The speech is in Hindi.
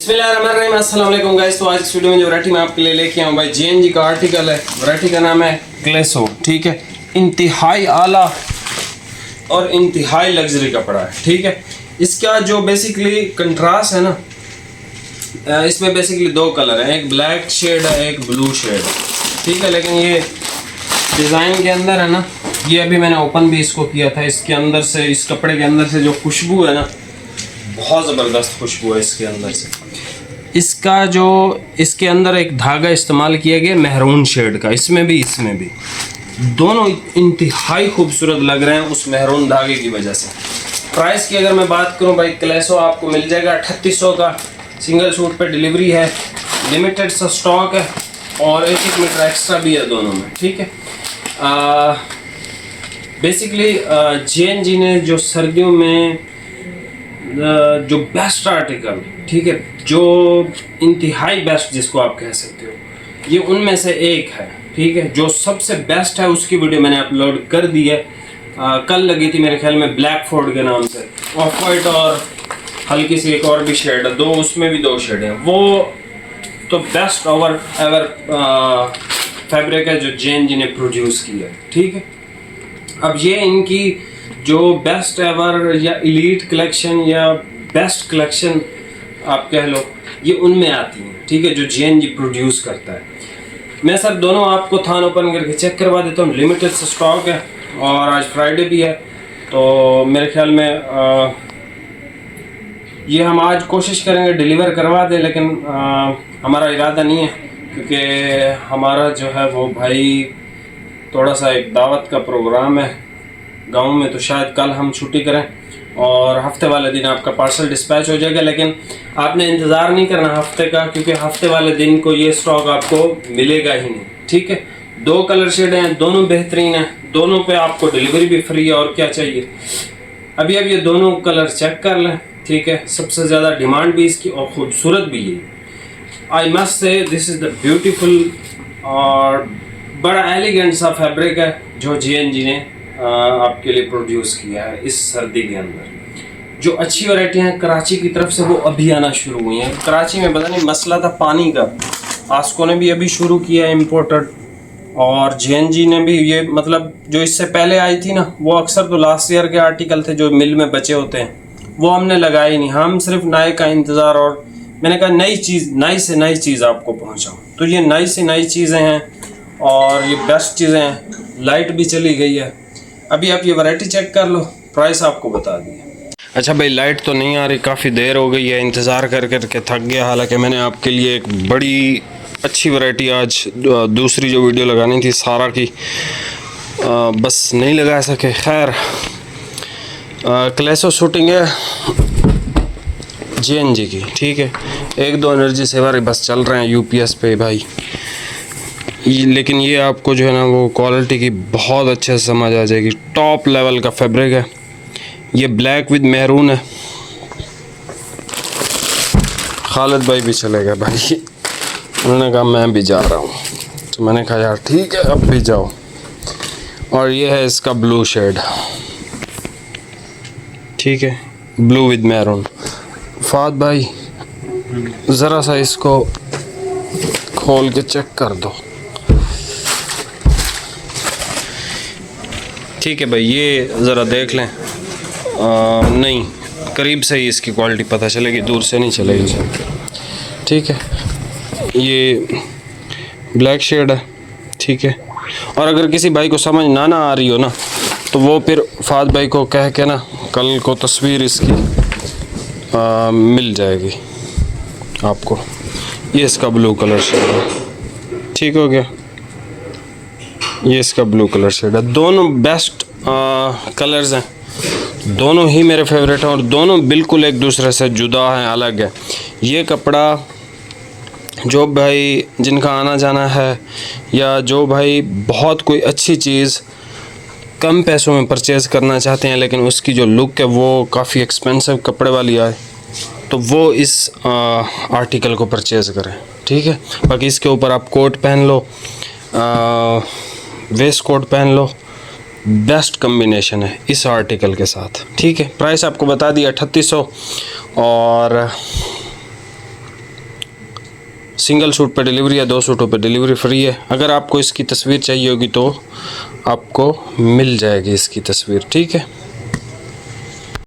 बिस्मिल्लाहिर्रहमानिर्रहीम, अस्सलाम वालेकुम गाइस। तो आज इस वीडियो में जो वैरायटी मैं आपके लिए लेके आऊँ भाई, जेएनजी का आर्टिकल है। वैरायटी का नाम है क्लेसो। ठीक है, इंतहाई आला और इंतहाई लग्जरी कपड़ा है। ठीक है, इसका जो बेसिकली कंट्रास्ट है ना, इसमें बेसिकली दो कलर हैं, एक ब्लैक शेड है, एक ब्लू शेड है। ठीक है, लेकिन ये डिज़ाइन के अंदर है ना, ये अभी मैंने ओपन भी इसको किया था। इसके अंदर से, इस कपड़े के अंदर से जो खुशबू है ना, बहुत ज़बरदस्त खुशबू है इसके अंदर से। इसका जो इसके अंदर एक धागा इस्तेमाल किया गया मेहरून शेड का, इसमें भी दोनों इंतहाई खूबसूरत लग रहे हैं उस मेहरून धागे की वजह से। प्राइस की अगर मैं बात करूं भाई, क्लेसो आपको मिल जाएगा 3800 का। सिंगल सूट पे डिलीवरी है, लिमिटेड सा स्टॉक है और 1 मीटर एक्स्ट्रा भी है दोनों में। ठीक है, बेसिकली जेएनजी ने जो सर्दियों में जो बेस्ट आर्टिकल, ठीक है, जो इंतहाई बेस्ट जिसको आप कह सकते हो, ये उनमें से एक है। ठीक है, जो सबसे बेस्ट है उसकी वीडियो मैंने अपलोड कर दी है। कल लगी थी मेरे ख्याल में, ब्लैक फोर्ड के नाम से। ऑफ वाइट और हल्की सी एक और भी शेड है, उसमें भी 2 शेड हैं। वो तो बेस्ट ओवर एवर फैब्रिक है जो जेएनजी ने प्रोड्यूस किया है। ठीक है, अब ये इनकी जो बेस्ट एवर या एलीट कलेक्शन या बेस्ट कलेक्शन आप कह लो, ये उनमें आती हैं। ठीक है, जो जेएनजी प्रोड्यूस करता है। मैं सर दोनों आपको थान ओपन करके चेक करवा देता हूँ। लिमिटेड से स्टॉक है और आज फ्राइडे भी है, तो मेरे ख्याल में ये हम आज कोशिश करेंगे डिलीवर करवा दें, लेकिन हमारा इरादा नहीं है, क्योंकि हमारा जो है वो भाई थोड़ा सा एक दावत का प्रोग्राम है गांव में, तो शायद कल हम छुट्टी करें और हफ्ते वाले दिन आपका पार्सल डिस्पैच हो जाएगा। लेकिन आपने इंतज़ार नहीं करना हफ्ते का, क्योंकि हफ्ते वाले दिन को ये स्टॉक आपको मिलेगा ही नहीं। ठीक है, 2 कलर शेड हैं, दोनों बेहतरीन हैं, दोनों पे आपको डिलीवरी भी फ्री है। और क्या चाहिए, अभी अब ये दोनों कलर चेक कर लें। ठीक है, सबसे ज़्यादा डिमांड भी इसकी और ख़ूबसूरत भी ये। I must say this is the beautiful और बड़ा एलिगेंट सा फैब्रिक है जो जेएनजी ने आपके लिए प्रोड्यूस किया है इस सर्दी के अंदर। जो अच्छी वैरायटी हैं कराची की तरफ से, वो अभी आना शुरू हुई हैं। कराची में पता नहीं मसला था पानी का, आस्को ने भी अभी शुरू किया है इम्पोर्टेड, और जेएनजी ने भी। ये मतलब जो इससे पहले आई थी ना, वो अक्सर तो लास्ट ईयर के आर्टिकल थे जो मिल में बचे होते हैं, वो हमने लगाए ही नहीं। हम सिर्फ नए का इंतज़ार, और मैंने कहा नई से नई चीज़ आपको पहुँचाऊँ। तो ये नई से नई चीज़ें हैं और ये बेस्ट चीज़ें हैं। लाइट भी चली गई है। अभी आप ये वैरायटी चेक कर लो, प्राइस आपको बता दिए। अच्छा भाई, लाइट तो नहीं आ रही, काफ़ी देर हो गई है, इंतज़ार कर के थक गया। हालांकि मैंने आपके लिए एक बड़ी अच्छी वैरायटी आज दूसरी जो वीडियो लगानी थी सारा की, बस नहीं लगा सके। खैर, क्लेसो शूटिंग है जेएनजी की। ठीक है, 1-2 एनर्जी सेवर बस चल रहे हैं यूपीएस पे भाई। लेकिन ये आपको जो है ना, वो क्वालिटी की बहुत अच्छे से समझ आ जाएगी। टॉप लेवल का फैब्रिक है। ये ब्लैक विद मेहरून है। खालिद भाई भी चले गए भाई, उन्होंने कहा मैं भी जा रहा हूँ, तो मैंने कहा यार ठीक है अब भी जाओ। और ये है इसका ब्लू शेड। ठीक है, ब्लू विद मेहरून। फाद भाई ज़रा सा इसको खोल के चेक कर दो। ठीक है भाई, ये ज़रा देख लें। नहीं, करीब से ही इसकी क्वालिटी पता चलेगी, दूर से नहीं चलेगी। ठीक है, ये ब्लैक शेड है। ठीक है, और अगर किसी भाई को समझ ना आ रही हो ना, तो वो फिर फाद भाई को कह के ना, कल को तस्वीर इसकी मिल जाएगी आपको। ये इसका ब्लू कलर शेड है। ठीक हो गया, ये इसका ब्लू कलर शेड है। दोनों बेस्ट कलर्स हैं, दोनों ही मेरे फेवरेट हैं और दोनों बिल्कुल एक दूसरे से जुदा हैं, अलग है। ये कपड़ा जो भाई जिनका आना जाना है, या जो भाई बहुत कोई अच्छी चीज़ कम पैसों में परचेज़ करना चाहते हैं, लेकिन उसकी जो लुक है वो काफ़ी एक्सपेंसिव कपड़े वाली आए, तो वो इस आर्टिकल को परचेज़ करें। ठीक है, बाकी इसके ऊपर आप कोट पहन लो, वेस्ट कोट पहन लो, बेस्ट कम्बिनेशन है इस आर्टिकल के साथ। ठीक है, प्राइस आपको बता दिया 3800। और सिंगल सूट पे डिलीवरी या 2 सूटों पे डिलीवरी फ्री है। अगर आपको इसकी तस्वीर चाहिए होगी तो आपको मिल जाएगी इसकी तस्वीर, ठीक है।